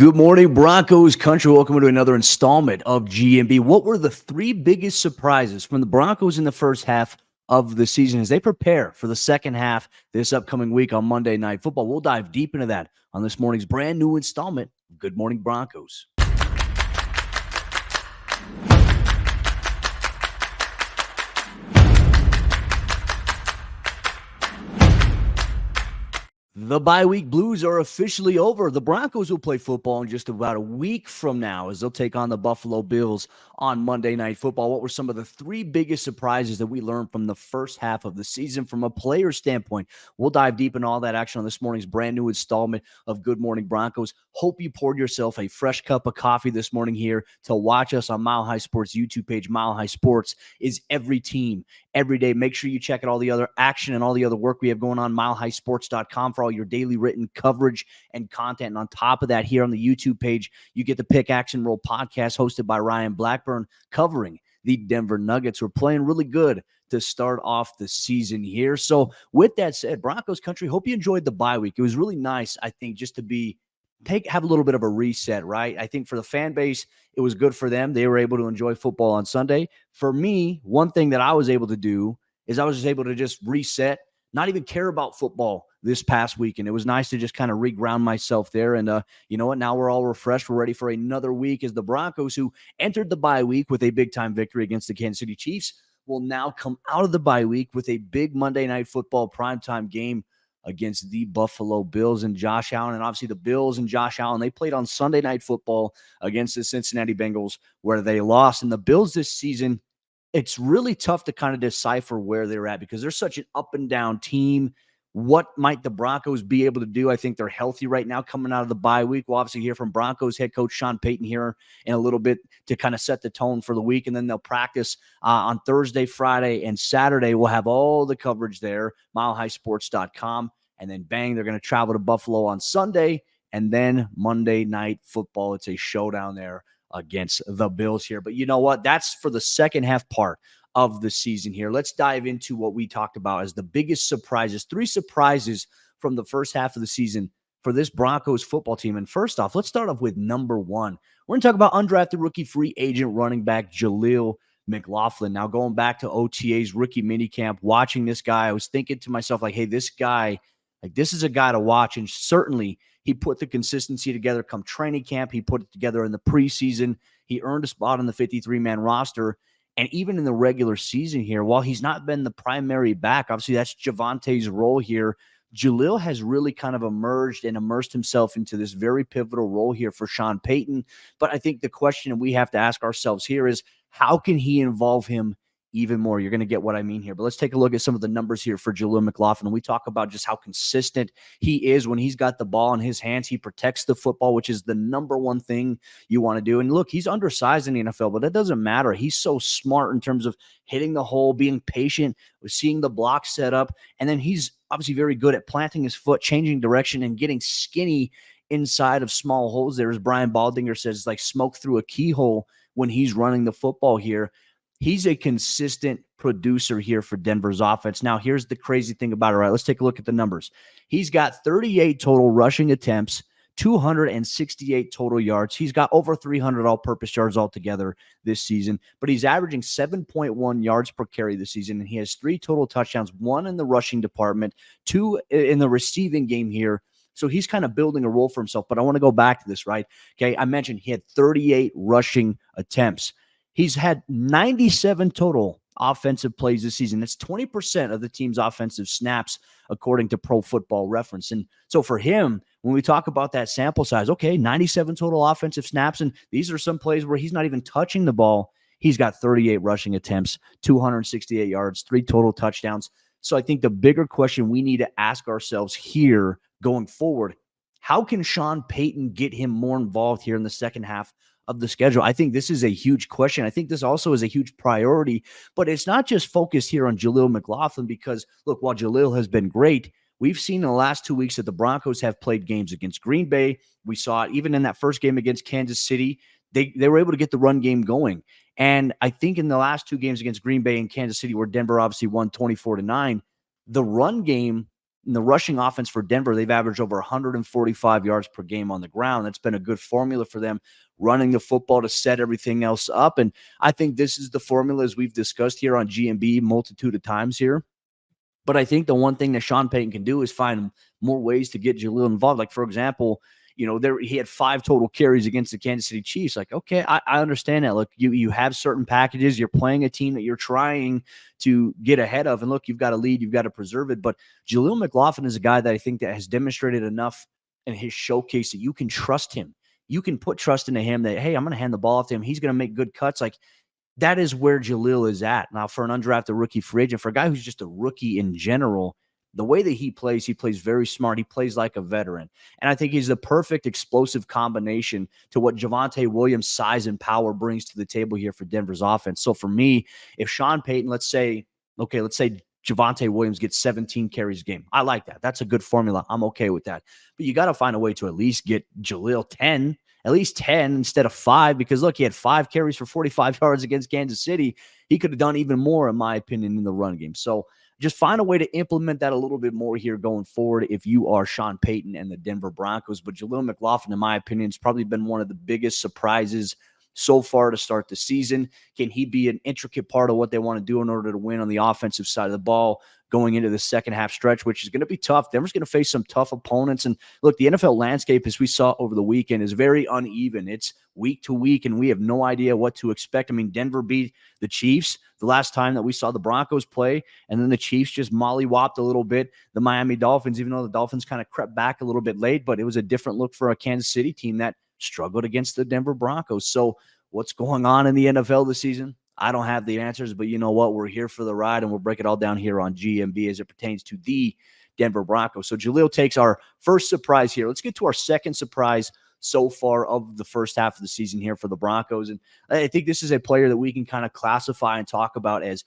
Good morning, Broncos country. Welcome to another installment of GMB. What were the three biggest surprises from the Broncos in the first half of the season as they prepare for the second half this upcoming week on Monday Night Football? We'll dive deep into that on this morning's brand new installment of Good Morning Broncos. The bye week blues are officially over. The Broncos will play football in just about a week from now as they'll take on the Buffalo Bills on Monday Night Football. What were some of the three biggest surprises that we learned from the first half of the season from a player standpoint? We'll dive deep in all that action on this morning's brand new installment of Good Morning Broncos. Hope you poured yourself a fresh cup of coffee this morning here to watch us on Mile High Sports YouTube page. Mile High Sports is every team, every day. Make sure you check out all the other action and all the other work we have going on, milehighsports.com, for all your daily written coverage and content. And on top of that, here on the YouTube page, you get the Pick Action Roll podcast hosted by Ryan Blackburn covering the Denver Nuggets. We're playing really good to start off the season here. So with that said, Broncos country, hope you enjoyed the bye week. It was really nice, I think, just to have a little bit of a reset, right? I think for the fan base, it was good for them. They were able to enjoy football on Sunday. For me, one thing that I was able to do is I was just able to just reset, not even care about football this past week. And it was nice to just kind of reground myself there. And you know what? Now we're all refreshed. We're ready for another week as the Broncos, who entered the bye week with a big-time victory against the Kansas City Chiefs, will now come out of the bye week with a big Monday Night Football primetime game against the Buffalo Bills and Josh Allen. And obviously the Bills and Josh Allen, they played on Sunday Night Football against the Cincinnati Bengals, where they lost. And the Bills this season, it's really tough to kind of decipher where they're at because they're such an up and down team. What might the Broncos be able to do? I think they're healthy right now coming out of the bye week. We'll obviously hear from Broncos head coach Sean Payton here in a little bit to kind of set the tone for the week. And then they'll practice on Thursday, Friday, and Saturday. We'll have all the coverage there, milehighsports.com. And then bang, they're going to travel to Buffalo on Sunday. And then Monday Night Football, it's a showdown there against the Bills here. But you know what? That's for the second half part of the season here. Let's dive into what we talked about as the biggest surprises. Three surprises from the first half of the season for this Broncos football team. And first off, let's start off with number one. We're going to talk about undrafted rookie free agent running back Jaleel McLaughlin. Now, going back to OTA's rookie minicamp, watching this guy, I was thinking to myself, like, hey, this guy, like, this is a guy to watch. And certainly he put the consistency together come training camp. He put it together in the preseason. He earned a spot on the 53-man roster. And even in the regular season here, while he's not been the primary back, obviously that's Javante's role here, Jaleel has really kind of emerged and immersed himself into this very pivotal role here for Sean Payton. But I think the question we have to ask ourselves here is, how can he involve him even more? You're going to get what I mean here. But let's take a look at some of the numbers here for Jaleel McLaughlin. We talk about just how consistent he is when he's got the ball in his hands. He protects the football, which is the number one thing you want to do. And look, he's undersized in the NFL, but that doesn't matter. He's so smart in terms of hitting the hole, being patient, seeing the block set up. And then he's obviously very good at planting his foot, changing direction, and getting skinny inside of small holes there. As Brian Baldinger says, it's like smoke through a keyhole when he's running the football here. He's a consistent producer here for Denver's offense. Now, here's the crazy thing about it, right? Let's take a look at the numbers. He's got 38 total rushing attempts, 268 total yards. He's got over 300 all-purpose yards altogether this season, but he's averaging 7.1 yards per carry this season, and he has 3 total touchdowns, 1 in the rushing department, 2 in the receiving game here. So he's kind of building a role for himself, but I want to go back to this, right? Okay, I mentioned he had 38 rushing attempts. He's had 97 total offensive plays this season. That's 20% of the team's offensive snaps, according to Pro Football Reference. And so for him, when we talk about that sample size, okay, 97 total offensive snaps, and these are some plays where he's not even touching the ball. He's got 38 rushing attempts, 268 yards, 3 total touchdowns. So I think the bigger question we need to ask ourselves here going forward, how can Sean Payton get him more involved here in the second half of the schedule? I think this is a huge question. I think this also is a huge priority, but it's not just focused here on Jaleel McLaughlin because, look, while Jaleel has been great, we've seen in the last 2 weeks that the Broncos have played games against Green Bay. We saw it even in that first game against Kansas City. They were able to get the run game going. And I think in the last 2 games against Green Bay and Kansas City, where Denver obviously won 24-9, the run game In the rushing offense for Denver, they've averaged over 145 yards per game on the ground. That's been a good formula for them, running the football to set everything else up. And I think this is the formula, as we've discussed here on GMB multitude of times here. But I think the one thing that Sean Payton can do is find more ways to get Jaleel involved. Like, for example, he had 5 total carries against the Kansas City Chiefs. Like, okay, I understand that. Look, you have certain packages. You're playing a team that you're trying to get ahead of. And look, you've got to lead. You've got to preserve it. But Jaleel McLaughlin is a guy that I think that has demonstrated enough in his showcase that you can trust him. You can put trust into him that, hey, I'm going to hand the ball off to him. He's going to make good cuts. Like, that is where Jaleel is at. Now, for an undrafted rookie free agent, for a guy who's just a rookie in general, the way that he plays very smart. He plays like a veteran. And I think he's the perfect explosive combination to what Javonte Williams' size and power brings to the table here for Denver's offense. So for me, if Sean Payton, let's say Javonte Williams gets 17 carries a game. I like that. That's a good formula. I'm okay with that. But you got to find a way to at least get Jaleel 10, at least 10 instead of 5, because look, he had 5 carries for 45 yards against Kansas City. He could have done even more, in my opinion, in the run game. So just find a way to implement that a little bit more here going forward if you are Sean Payton and the Denver Broncos. But Jaleel McLaughlin, in my opinion, has probably been one of the biggest surprises so far to start the season. Can he be an intricate part of what they want to do in order to win on the offensive side of the ball going into the second half stretch, which is going to be tough? Denver's going to face some tough opponents. And look, the NFL landscape, as we saw over the weekend, is very uneven. It's week to week, and we have no idea what to expect. I mean, Denver beat the Chiefs the last time that we saw the Broncos play, and then the Chiefs just mollywopped a little bit the Miami Dolphins, even though the Dolphins kind of crept back a little bit late, but it was a different look for a Kansas City team that struggled against the Denver Broncos. So what's going on in the NFL this season? I don't have the answers, but you know what? We're here for the ride, and we'll break it all down here on GMB as it pertains to the Denver Broncos. So Jaleel takes our first surprise here. Let's get to our second surprise so far of the first half of the season here for the Broncos. And I think this is a player that we can kind of classify and talk about as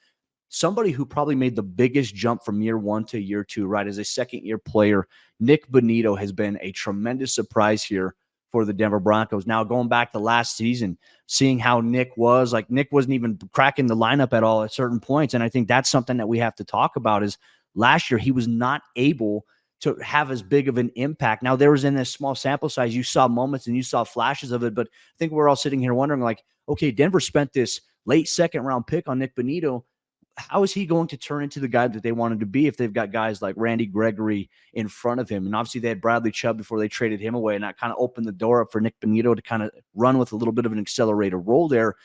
somebody who probably made the biggest jump from year 1 to year 2, right? As a second-year player, Nik Bonitto has been a tremendous surprise here for the Denver Broncos. Now, going back to last season, seeing how Nik wasn't even cracking the lineup at all at certain points. And I think that's something that we have to talk about is last year he was not able to have as big of an impact. Now, there was in this small sample size, you saw moments and you saw flashes of it, but I think we're all sitting here wondering like, okay, Denver spent this late second round pick on Nik Bonitto. How is he going to turn into the guy that they wanted to be if they've got guys like Randy Gregory in front of him? And obviously they had Bradley Chubb before they traded him away, and that kind of opened the door up for Nik Bonitto to kind of run with a little bit of an accelerator role there.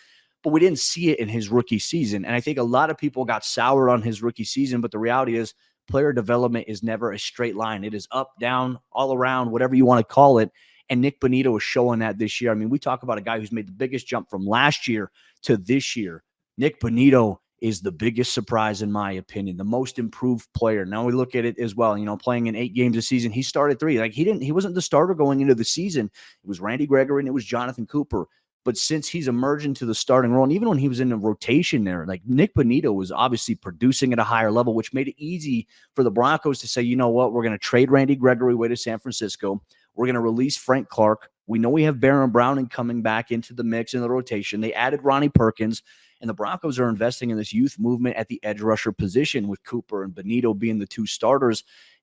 But we didn't see it in his rookie season. And I think a lot of people got soured on his rookie season, but the reality is player development is never a straight line. It is up, down, all around, whatever you want to call it. And Nik Bonitto is showing that this year. I mean, we talk about a guy who's made the biggest jump from last year to this year. Nik Bonitto is the biggest surprise, in my opinion, the most improved player. Now we look at it as well, playing in 8 games a season. He started 3. Like he wasn't the starter going into the season. It was Randy Gregory and it was Jonathan Cooper. But since he's emerged into the starting role, and even when he was in a rotation there, like Nik Bonitto was obviously producing at a higher level, which made it easy for the Broncos to say, you know what, we're going to trade Randy Gregory away to San Francisco. We're going to release Frank Clark. We know we have Baron Browning coming back into the mix in the rotation. They added Ronnie Perkins. And the Broncos are investing in this youth movement at the edge rusher position with Cooper and Bonitto being the 2 starters.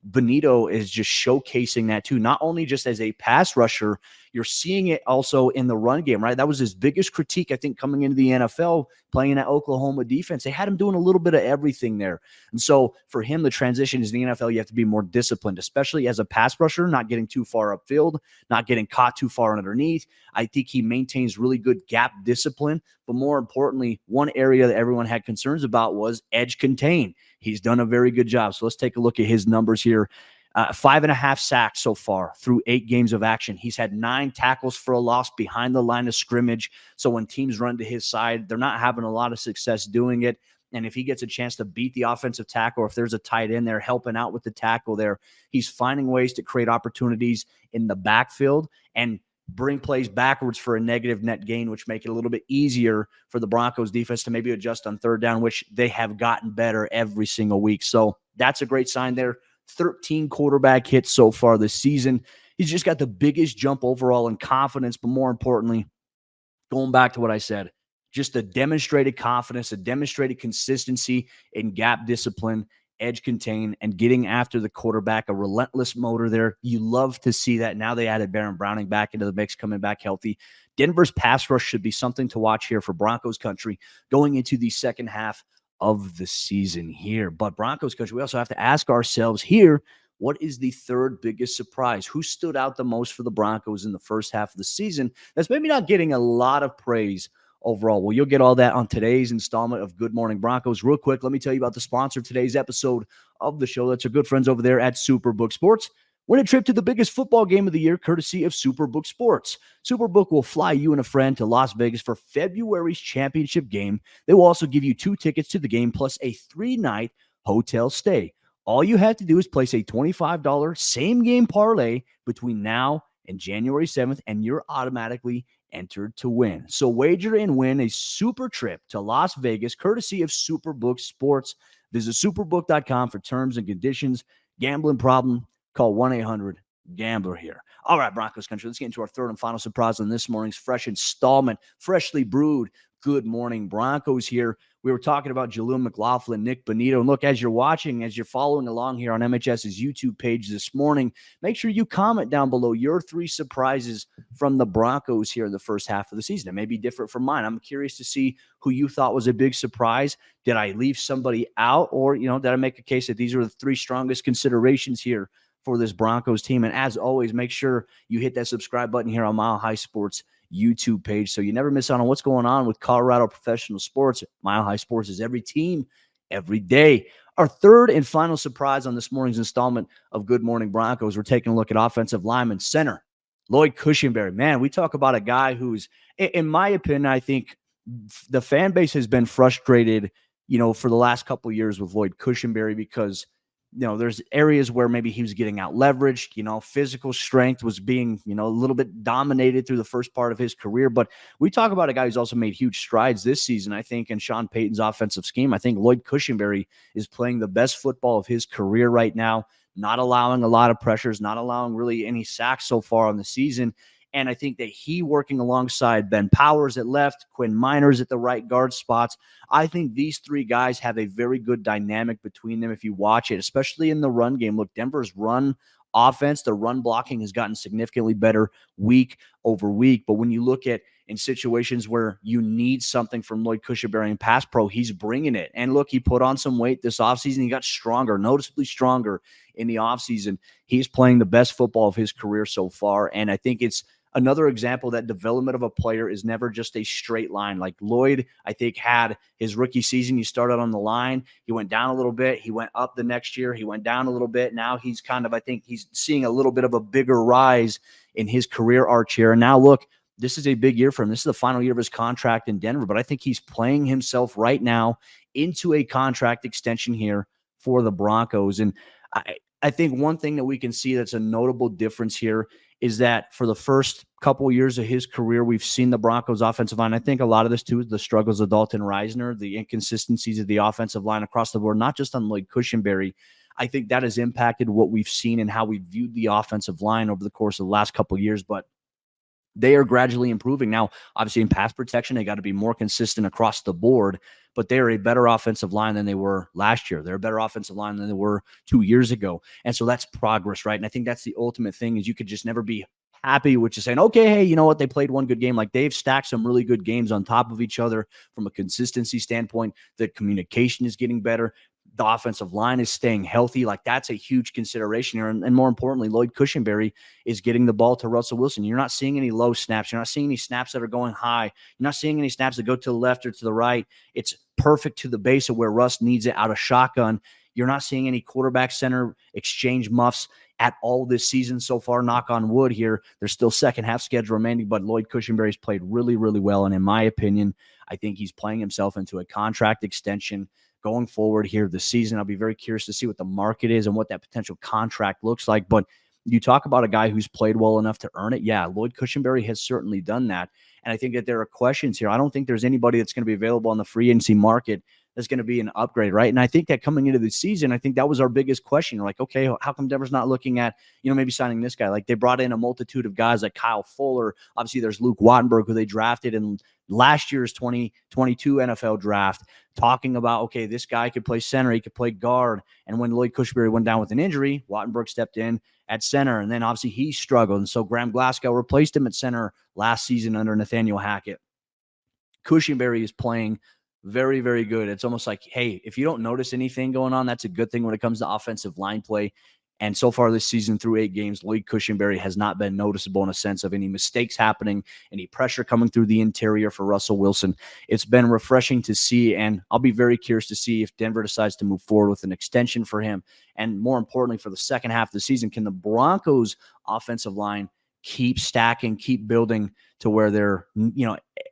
Bonitto is just showcasing that too, not only just as a pass rusher, you're seeing it also in the run game, right? That was his biggest critique, I think, coming into the NFL, playing at Oklahoma defense. They had him doing a little bit of everything there. And so for him, the transition is in the NFL, you have to be more disciplined, especially as a pass rusher, not getting too far upfield, not getting caught too far underneath. I think he maintains really good gap discipline. But more importantly, one area that everyone had concerns about was edge contain. He's done a very good job. So let's take a look at his numbers here. 5.5 sacks so far through 8 games of action. He's had 9 tackles for a loss behind the line of scrimmage. So when teams run to his side, they're not having a lot of success doing it. And if he gets a chance to beat the offensive tackle, or if there's a tight end there helping out with the tackle there, he's finding ways to create opportunities in the backfield and bring plays backwards for a negative net gain, which make it a little bit easier for the Broncos defense to maybe adjust on third down, which they have gotten better every single week. So that's a great sign there. 13 quarterback hits so far this season. He's just got the biggest jump overall in confidence, but more importantly, going back to what I said, just a demonstrated confidence, a demonstrated consistency in gap discipline. edge contain, and getting after the quarterback, a relentless motor there. You love to see that. Now they added Baron Browning back into the mix, coming back healthy. Denver's pass rush should be something to watch here for Broncos country going into the second half of the season here. But Broncos country, we also have to ask ourselves here, what is the third biggest surprise? Who stood out the most for the Broncos in the first half of the season that's maybe not getting a lot of praise overall? Well, you'll get all that on today's installment of Good Morning Broncos. Real quick, let me tell you about the sponsor of today's episode of the show. That's our good friends over there at Superbook Sports. Win a trip to the biggest football game of the year, courtesy of Superbook Sports. Superbook will fly you and a friend to Las Vegas for February's championship game. They will also give you 2 tickets to the game plus a 3-night hotel stay. All you have to do is place a $25 same-game parlay between now and January 7th, and you're automatically entered to win. So wager and win a super trip to Las Vegas, courtesy of Superbook Sports. Visit superbook.com for terms and conditions. Gambling problem? Call 1-800-GAMBLER here. All right, Broncos country, let's get into our third and final surprise on this morning's fresh installment, freshly brewed Good Morning Broncos here. We were talking about Jaleel McLaughlin, Nik Bonitto. And look, as you're watching, as you're following along here on MHS's YouTube page this morning, make sure you comment down below your 3 surprises from the Broncos here in the first half of the season. It may be different from mine. I'm curious to see who you thought was a big surprise. Did I leave somebody out? Or, did I make a case that these are the 3 strongest considerations here for this Broncos team? And as always, make sure you hit that subscribe button here on Mile High Sports YouTube page so you never miss out on what's going on with Colorado professional sports. Mile High Sports is every team, every day. Our third and final surprise on this morning's installment of Good Morning Broncos, we're taking a look at offensive lineman center Lloyd Cushenberry. Man, we talk about a guy who's, in my opinion, I think the fan base has been frustrated, for the last couple of years with Lloyd Cushenberry because there's areas where maybe he was getting out leveraged, physical strength was being, a little bit dominated through the first part of his career. But we talk about a guy who's also made huge strides this season, I think, in Sean Payton's offensive scheme. I think Lloyd Cushenberry is playing the best football of his career right now, not allowing a lot of pressures, not allowing really any sacks so far on the season. And I think that he working alongside Ben Powers at left, Quinn Miners at the right guard spots, I think these 3 guys have a very good dynamic between them if you watch it, especially in the run game. Look, Denver's run offense, the run blocking has gotten significantly better week over week. But when you look at in situations where you need something from Lloyd Cushenberry in pass pro, he's bringing it. And look, he put on some weight this offseason. He got stronger, noticeably stronger in the offseason. He's playing the best football of his career so far. And I think it's another example that development of a player is never just a straight line. Like Lloyd, I think, had his rookie season. He started on the line. He went down a little bit. He went up the next year. He went down a little bit. Now he's I think he's seeing a little bit of a bigger rise in his career arch here. And now look, this is a big year for him. This is the final year of his contract in Denver, but I think he's playing himself right now into a contract extension here for the Broncos. And I think one thing that we can see that's a notable difference here is that for the first couple of years of his career, we've seen the Broncos offensive line. I think a lot of this too is the struggles of Dalton Reisner, the inconsistencies of the offensive line across the board, not just on Lloyd Cushenberry. I think that has impacted what we've seen and how we viewed the offensive line over the course of the last couple of years. But they are gradually improving. Now, obviously in pass protection, they got to be more consistent across the board, but they're a better offensive line than they were last year. They're a better offensive line than they were 2 years ago. And so that's progress, right? And I think that's the ultimate thing is you could just never be happy with just saying, okay, hey, you know what? They played one good game. Like they've stacked some really good games on top of each other from a consistency standpoint. The communication is getting better. The offensive line is staying healthy. Like that's a huge consideration here. And more importantly, Lloyd Cushenberry is getting the ball to Russell Wilson. You're not seeing any low snaps. You're not seeing any snaps that are going high. You're not seeing any snaps that go to the left or to the right. It's perfect to the base of where Russ needs it out of shotgun. You're not seeing any quarterback center exchange muffs at all this season so far. Knock on wood here. There's still second half schedule remaining, but Lloyd Cushenberry's played really, really well. And in my opinion, I think he's playing himself into a contract extension going forward here this season. I'll be very curious to see what the market is and what that potential contract looks like. But you talk about a guy who's played well enough to earn it. Yeah, Lloyd Cushenberry has certainly done that. And I think that there are questions here. I don't think there's anybody that's going to be available on the free agency market that's going to be an upgrade, right? And I think that coming into the season, I think that was our biggest question. Like, okay, how come Denver's not looking at, maybe signing this guy? Like, they brought in a multitude of guys like Kyle Fuller. Obviously, there's Luke Wattenberg, who they drafted in last year's 2022 NFL draft, talking about, okay, this guy could play center, he could play guard. And when Lloyd Cushenberry went down with an injury, Wattenberg stepped in at center, and then obviously he struggled. And so Graham Glasgow replaced him at center last season under Nathaniel Hackett. Cushenberry is playing very, very good. It's almost like, hey, if you don't notice anything going on, that's a good thing when it comes to offensive line play. And so far this season, through 8 games, Lloyd Cushenberry has not been noticeable in a sense of any mistakes happening, any pressure coming through the interior for Russell Wilson. It's been refreshing to see, and I'll be very curious to see if Denver decides to move forward with an extension for him. And more importantly, for the second half of the season, can the Broncos offensive line keep stacking, keep building to where they're,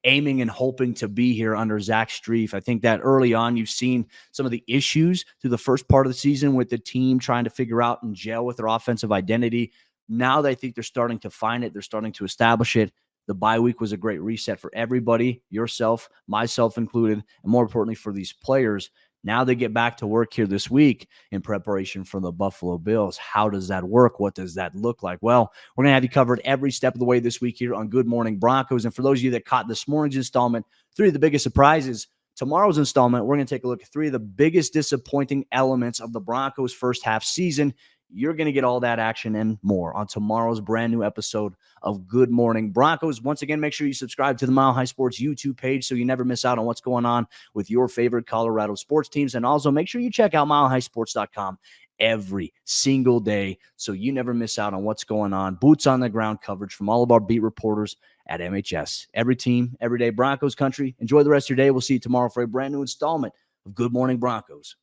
aiming and hoping to be here under Zach Strief? I think that early on, you've seen some of the issues through the first part of the season with the team trying to figure out and gel with their offensive identity. Now that I think they're starting to find it, they're starting to establish it. The bye week was a great reset for everybody, yourself, myself included, and more importantly for these players. Now they get back to work here this week in preparation for the Buffalo Bills. How does that work? What does that look like? Well, we're going to have you covered every step of the way this week here on Good Morning Broncos. And for those of you that caught this morning's installment, 3 of the biggest surprises. Tomorrow's installment, we're going to take a look at 3 of the biggest disappointing elements of the Broncos' first half season. You're going to get all that action and more on tomorrow's brand new episode of Good Morning Broncos. Once again, make sure you subscribe to the Mile High Sports YouTube page so you never miss out on what's going on with your favorite Colorado sports teams. And also make sure you check out milehighsports.com every single day so you never miss out on what's going on. Boots on the ground coverage from all of our beat reporters at MHS. Every team, every day, Broncos country. Enjoy the rest of your day. We'll see you tomorrow for a brand new installment of Good Morning Broncos.